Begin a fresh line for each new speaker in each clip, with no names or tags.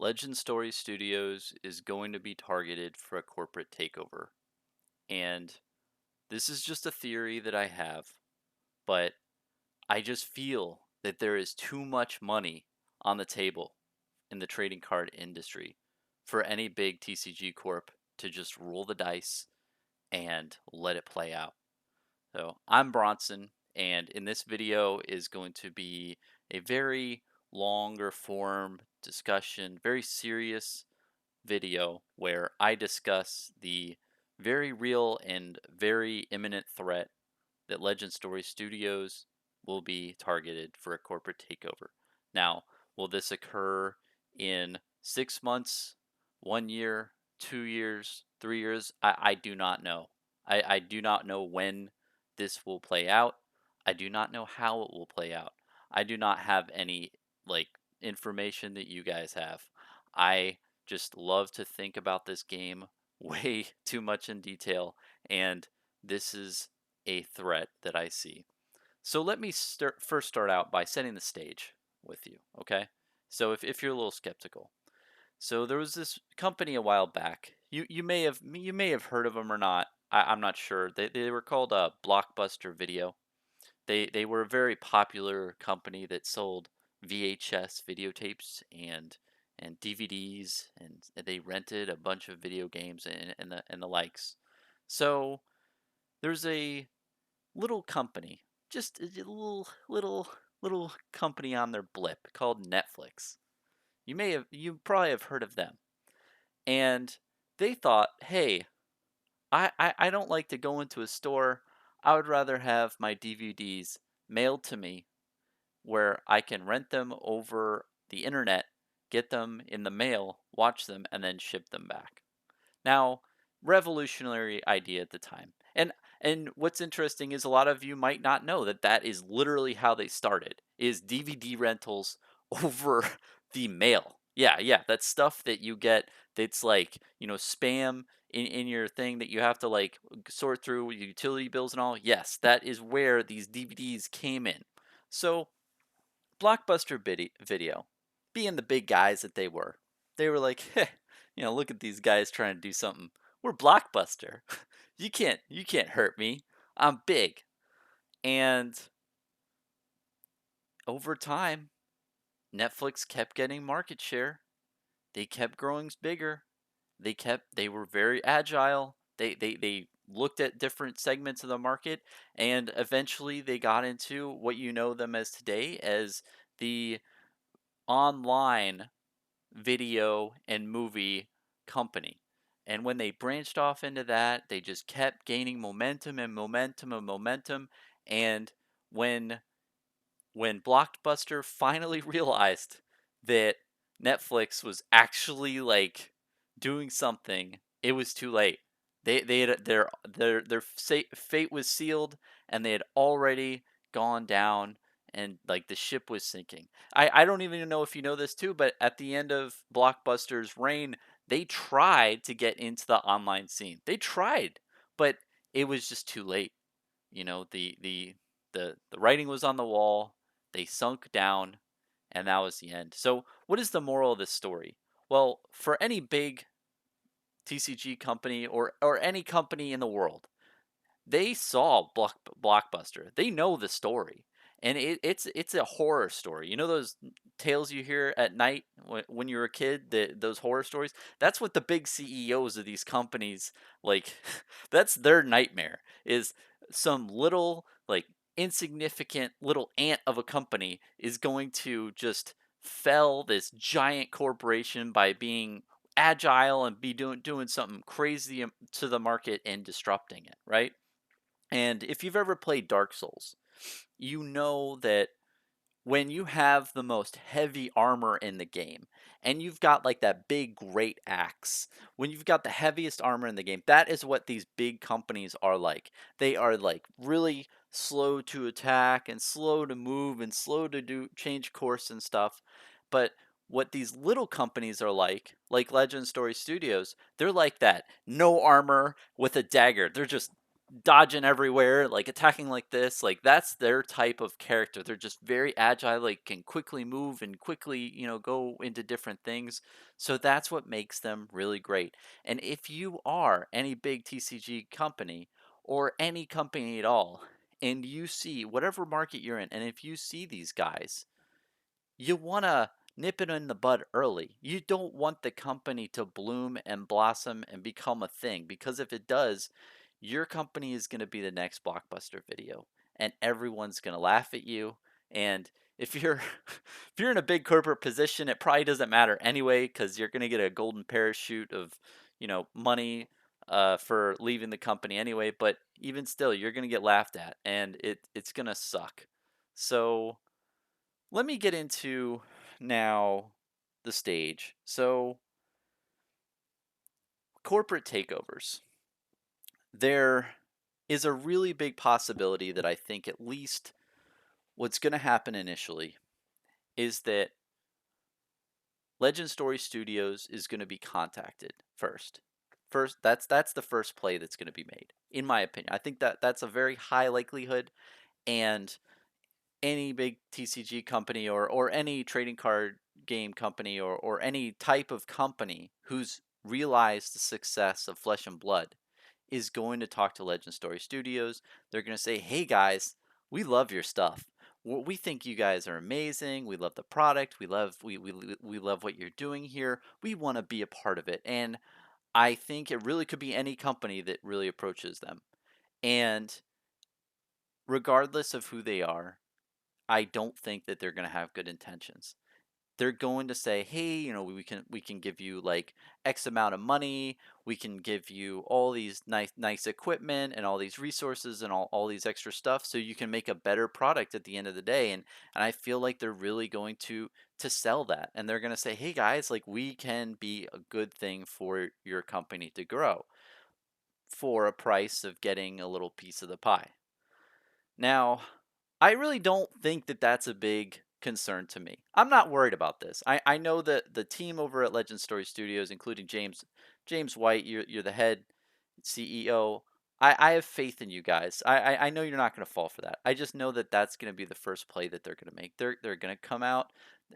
Legend Story Studios is going to be targeted for a corporate takeover. And this is just a theory that I have, but I just feel that there is too much money on the table in the trading card industry for any big TCG corp to just roll the dice and let it play out. So I'm Bronson, and in this video is going to be a very longer form discussion, very serious video where I discuss the very real and very imminent threat that Legend Story Studios will be targeted for a corporate takeover. Now, will this occur in 6 months, 1 year, 2 years, 3 years? I do not know. I do not know when this will play out. I do not know how it will play out. I do not have any like information that you guys have. I just love to think about this game way too much in detail, and this is a threat that I see. So let me first start out by setting the stage with you, okay? So if you're a little skeptical, so there was this company a while back. You may have heard of them or not. I'm not sure. They were called Blockbuster Video. They were a very popular company that sold VHS videotapes and DVDs, and they rented a bunch of video games and the likes. So there's a little company, just a little company on their blip called Netflix. You probably have heard of them. And they thought, hey, I don't like to go into a store. I would rather have my DVDs mailed to me where I can rent them over the internet, get them in the mail, watch them, and then ship them back. Now, revolutionary idea at the time. And what's interesting is a lot of you might not know that that is literally how they started. Is DVD rentals over the mail. Yeah, yeah, that's stuff that you get that's like, spam in your thing that you have to like sort through utility bills and all. Yes, that is where these DVDs came in. So, Blockbuster Video, being the big guys that they were like, hey, look at these guys trying to do something. We're Blockbuster. You can't hurt me. I'm big. And over time, Netflix kept getting market share. They kept growing bigger. They were very agile. They looked at different segments of the market, and eventually they got into what you know them as today as the online video and movie company. And when they branched off into that, they just kept gaining momentum and momentum and momentum. And when when Blockbuster finally realized that Netflix was actually like doing something, it was too late. They had their fate was sealed, and they had already gone down, and like the ship was sinking. I don't even know if you know this too, but at the end of Blockbuster's reign, they tried to get into the online scene. They tried, but it was just too late. The writing was on the wall. They sunk down, and that was the end. So, what is the moral of this story? Well, for any big TCG company or any company in the world, they saw Blockbuster. They know the story, and it's a horror story. You know those tales you hear at night when you're a kid, those horror stories. That's what the big CEOs of these companies like. That's their nightmare. Is some little like insignificant little ant of a company is going to just fell this giant corporation by being agile and be doing something crazy to the market and disrupting it, right? And if you've ever played Dark Souls, you know that when you have the most heavy armor in the game and you've got like that big great axe, when you've got the heaviest armor in the game, that is what these big companies are like. They are like really slow to attack and slow to move and slow to do change course and stuff. But what these little companies are like Legend Story Studios, they're like that. No armor with a dagger. They're just dodging everywhere, like attacking like this. Like that's their type of character. They're just very agile, like can quickly move and quickly, go into different things. So that's what makes them really great. And if you are any big TCG company or any company at all, and you see whatever market you're in, and if you see these guys, you want to nip it in the bud early. You don't want the company to bloom and blossom and become a thing, because if it does, your company is going to be the next blockbuster video and everyone's going to laugh at you. And if you're if you're in a big corporate position, it probably doesn't matter anyway, cuz you're going to get a golden parachute of, money for leaving the company anyway, but even still you're going to get laughed at and it's going to suck. So, let me get into now the stage. So, corporate takeovers. There is a really big possibility that I think at least what's going to happen initially is that Legend Story Studios is going to be contacted first. First, that's the first play that's going to be made, in my opinion. I think that that's a very high likelihood, and any big TCG company or any trading card game company or any type of company who's realized the success of Flesh and Blood is going to talk to Legend Story Studios. They're going to say, "Hey guys, we love your stuff. We think you guys are amazing. We love the product. We love what you're doing here. We want to be a part of it." And I think it really could be any company that really approaches them. And regardless of who they are, I don't think that they're going to have good intentions. They're going to say, "Hey, we can give you like X amount of money. We can give you all these nice equipment and all these resources and all these extra stuff so you can make a better product at the end of the day." And I feel like they're really going to sell that. And they're going to say, "Hey guys, like we can be a good thing for your company to grow for a price of getting a little piece of the pie." Now, I really don't think that that's a big concern to me. I'm not worried about this. I know that the team over at Legend Story Studios, including James White, you're the head CEO. I have faith in you guys. I know you're not going to fall for that. I just know that that's going to be the first play that they're going to make. They're going to come out,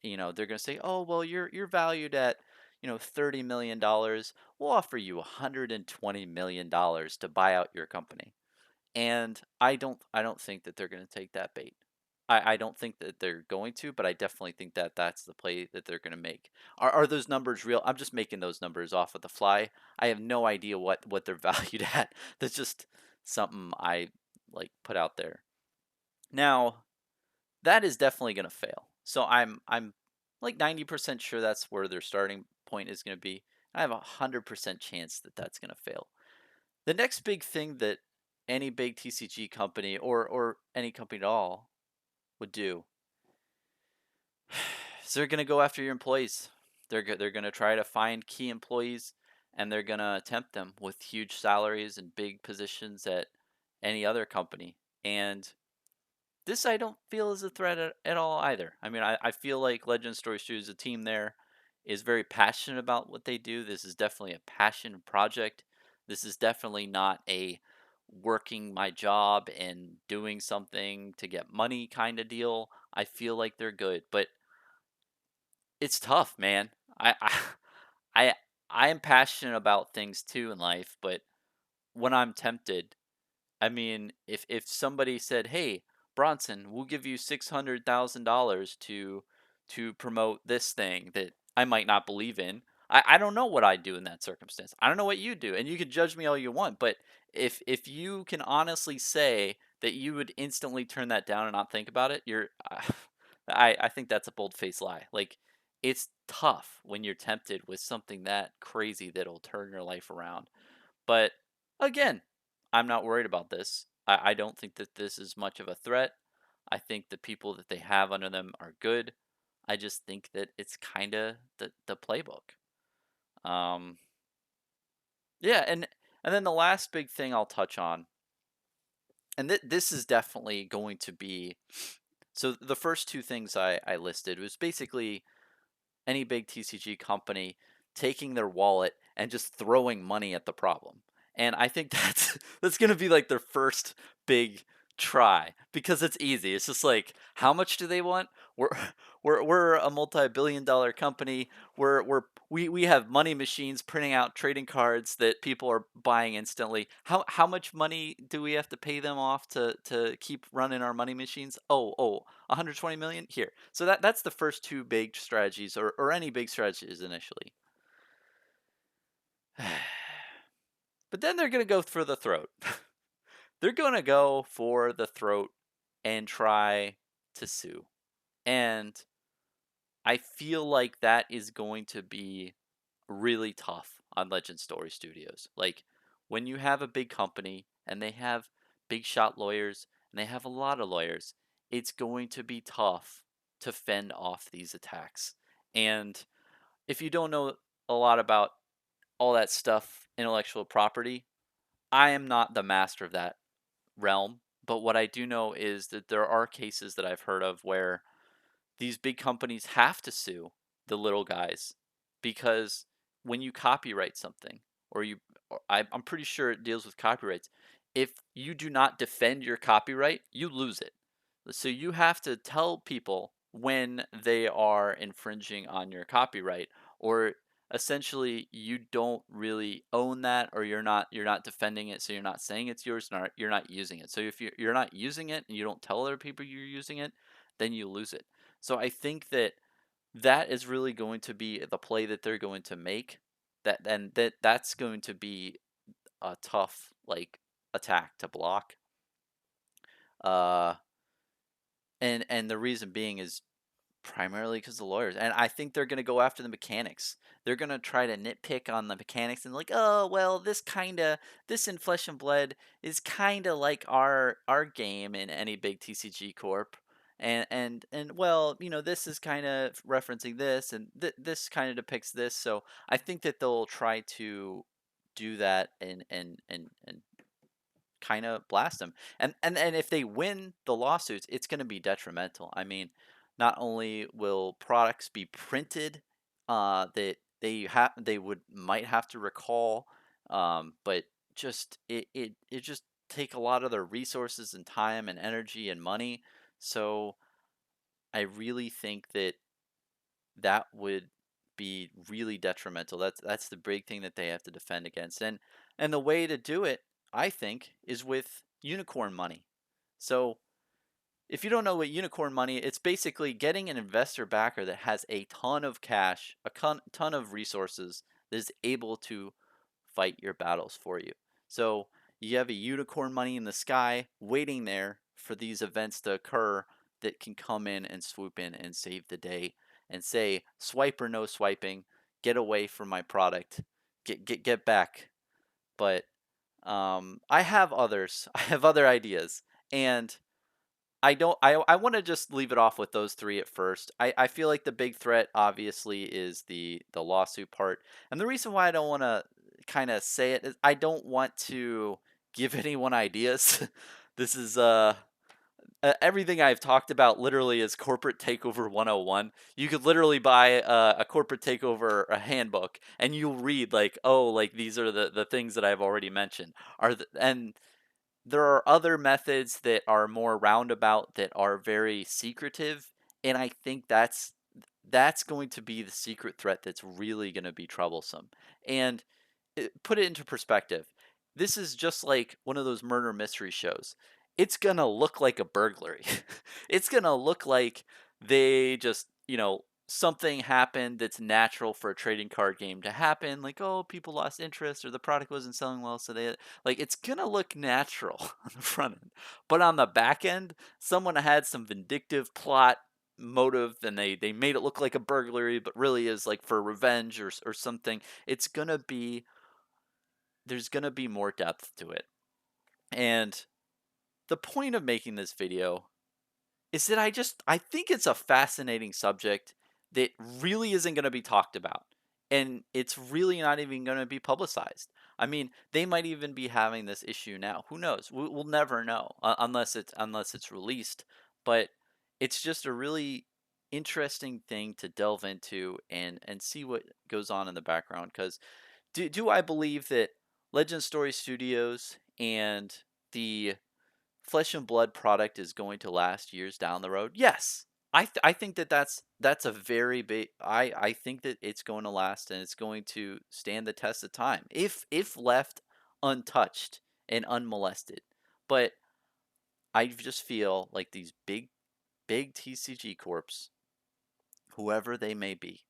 they're going to say, "Oh, well, you're valued at, $30 million. We'll offer you $120 million to buy out your company." And I don't think that they're going to take that bait. I don't think that they're going to, but I definitely think that that's the play that they're going to make. Are those numbers real? I'm just making those numbers off of the fly. I have no idea what they're valued at. That's just something I like put out there. Now, that is definitely going to fail. So I'm like 90% sure that's where their starting point is going to be. I have a 100% chance that that's going to fail. The next big thing that any big TCG company or any company at all would do is they're going to go after your employees. They're going to try to find key employees, and they're going to tempt them with huge salaries and big positions at any other company. And this I don't feel is a threat at all either. I mean, I feel like Legend Story Studios, the team there, is very passionate about what they do. This is definitely a passion project. This is definitely not a working my job and doing something to get money kind of deal. I feel like they're good, but it's tough, man. I I am passionate about things too in life, but when I'm tempted, I mean, if somebody said, "Hey, Bronson, we'll give you $600,000 to promote this thing that I might not believe in," I don't know what I'd do in that circumstance. I don't know what you do, and you can judge me all you want, but if you can honestly say that you would instantly turn that down and not think about it, you're I think that's a bold-faced lie. Like it's tough when you're tempted with something that crazy that'll turn your life around. But again, I'm not worried about this. I don't think that this is much of a threat. I think the people that they have under them are good. I just think that it's kind of the playbook. Um, yeah, and then the last big thing I'll touch on, and this is definitely going to be. So the first two things I listed was basically any big TCG company taking their wallet and just throwing money at the problem. And I think that's that's gonna be like their first big try because it's easy. It's just like, how much do they want? We're we're a multi-billion-dollar company. We have money machines printing out trading cards that people are buying instantly. How much money do we have to pay them off to keep running our money machines? 120 million here. So that's the first two big strategies, or any big strategies initially. But then they're going to go for the throat. They're going to go for the throat and try to sue. And I feel like that is going to be really tough on Legend Story Studios. Like, when you have a big company and they have big shot lawyers and they have a lot of lawyers, it's going to be tough to fend off these attacks. And if you don't know a lot about all that stuff, intellectual property, I am not the master of that realm. But what I do know is that there are cases that I've heard of where these big companies have to sue the little guys because when you copyright something, or I'm pretty sure it deals with copyrights. If you do not defend your copyright, you lose it. So you have to tell people when they are infringing on your copyright, or essentially you don't really own that, or you're not defending it, so you're not saying it's yours, you're not using it. So if you're not using it and you don't tell other people you're using it, then you lose it. So I think that that is really going to be the play that they're going to make. That's going to be a tough like attack to block. Uh, and the reason being is primarily because the lawyers, and I think they're gonna go after the mechanics. They're gonna try to nitpick on the mechanics and like, oh well, this in Flesh and Blood is kinda like our game in any big TCG corp. And well, this is kind of referencing this, and this kind of depicts this. So I think that they'll try to do that and kind of blast them. And if they win the lawsuits, it's going to be detrimental. I mean, not only will products be printed that they would might have to recall, but just it just take a lot of their resources and time and energy and money. So I really think that that would be really detrimental. That's the big thing that they have to defend against. And the way to do it, I think, is with unicorn money. So if you don't know what unicorn money, it's basically getting an investor backer that has a ton of cash, ton of resources, that is able to fight your battles for you. So you have a unicorn money in the sky waiting there for these events to occur that can come in and swoop in and save the day and say, swipe or no swiping, get away from my product, get back. But I have others. I have other ideas, and I don't. I want to just leave it off with those three at first. I feel like the big threat obviously is the lawsuit part, and the reason why I don't want to kind of say it is I don't want to give anyone ideas. This is everything I've talked about literally is corporate takeover 101. You could literally buy a corporate takeover a handbook and you'll read like, oh, like these are the things that I've already mentioned. And there are other methods that are more roundabout that are very secretive, and I think that's going to be the secret threat that's really going to be troublesome. And put it into perspective. This is just like one of those murder mystery shows. It's going to look like a burglary. It's going to look like they just, something happened that's natural for a trading card game to happen. Like, oh, people lost interest or the product wasn't selling well. So it's going to look natural on the front end. But on the back end, someone had some vindictive plot motive and they made it look like a burglary, but really is like for revenge or something. It's going to be there's going to be more depth to it. And the point of making this video is that I think it's a fascinating subject that really isn't going to be talked about. And it's really not even going to be publicized. I mean, they might even be having this issue now. Who knows? We'll never know unless it's released. But it's just a really interesting thing to delve into and see what goes on in the background. Because do I believe that Legend Story Studios and the Flesh and Blood product is going to last years down the road? Yes. I think that that's a very big I think that it's going to last and it's going to stand the test of time if left untouched and unmolested. But I just feel like these big TCG corps, whoever they may be,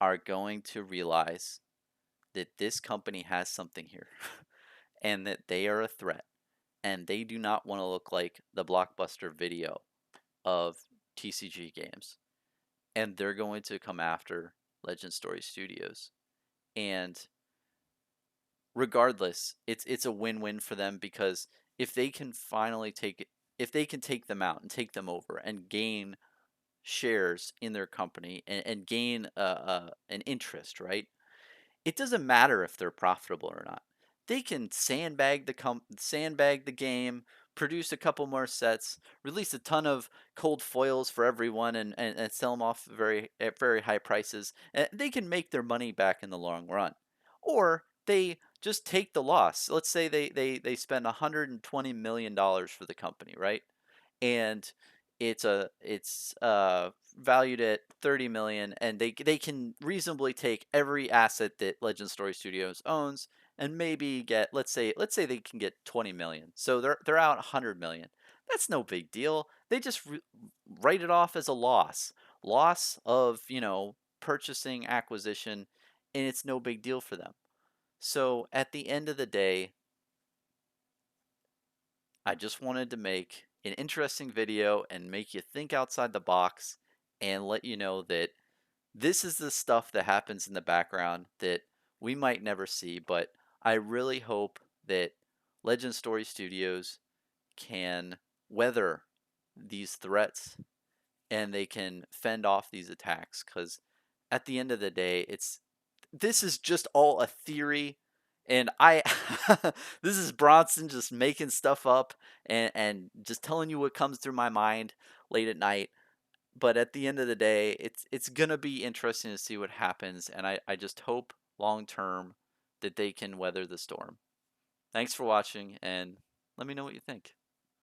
are going to realize that this company has something here and that they are a threat and they do not want to look like the Blockbuster Video of TCG games, and they're going to come after Legend Story Studios. And regardless, it's a win-win for them because if they can finally take it, if they can take them out and take them over and gain shares in their company and gain an interest, right? It doesn't matter if they're profitable or not. They can sandbag the game, produce a couple more sets, release a ton of cold foils for everyone, and sell them off at very high prices. And they can make their money back in the long run. Or they just take the loss. Let's say they spend $120 million for the company, right? And it's valued at 30 million, and they can reasonably take every asset that Legend Story Studios owns and maybe get, let's say they can get 20 million, so they're out 100 million. That's no big deal. They just write it off as a loss of, purchasing acquisition, and it's no big deal for them. So at the end of the day, I just wanted to make an interesting video and make you think outside the box and let you know that this is the stuff that happens in the background that we might never see, but I really hope that Legend Story Studios can weather these threats and they can fend off these attacks, because at the end of the day, this is just all a theory, and I this is Bronson just making stuff up and just telling you what comes through my mind late at night. But at the end of the day, it's gonna be interesting to see what happens, and I just hope long term that they can weather the storm. Thanks for watching, and let me know what you think.